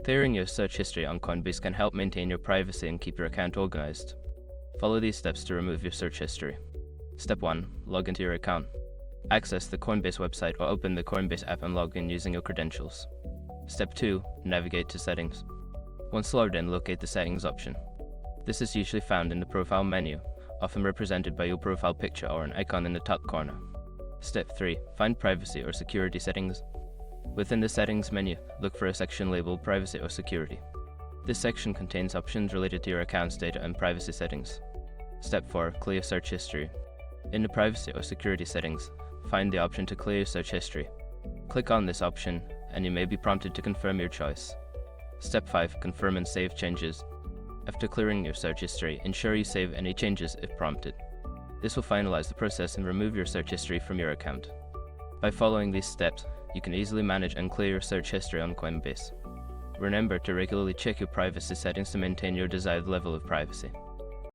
Clearing your search history on Coinbase can help maintain your privacy and keep your account organized. Follow these steps to remove your search history. Step 1. Log into your account. Access the Coinbase website or open the Coinbase app and log in using your credentials. Step 2. Navigate to Settings. Once logged in, locate the Settings option. This is usually found in the Profile menu, often represented by your profile picture or an icon in the top corner. Step 3. Find Privacy or Security Settings. Within the Settings menu, look for a section labeled Privacy or Security. This section contains options related to your account's data and privacy settings. Step 4. Clear Search History. In the Privacy or Security settings, find the option to clear your search history. Click on this option, and you may be prompted to confirm your choice. Step 5. Confirm and save changes. After clearing your search history, ensure you save any changes if prompted. This will finalize the process and remove your search history from your account. By following these steps, you can easily manage and clear your search history on Coinbase. Remember to regularly check your privacy settings to maintain your desired level of privacy.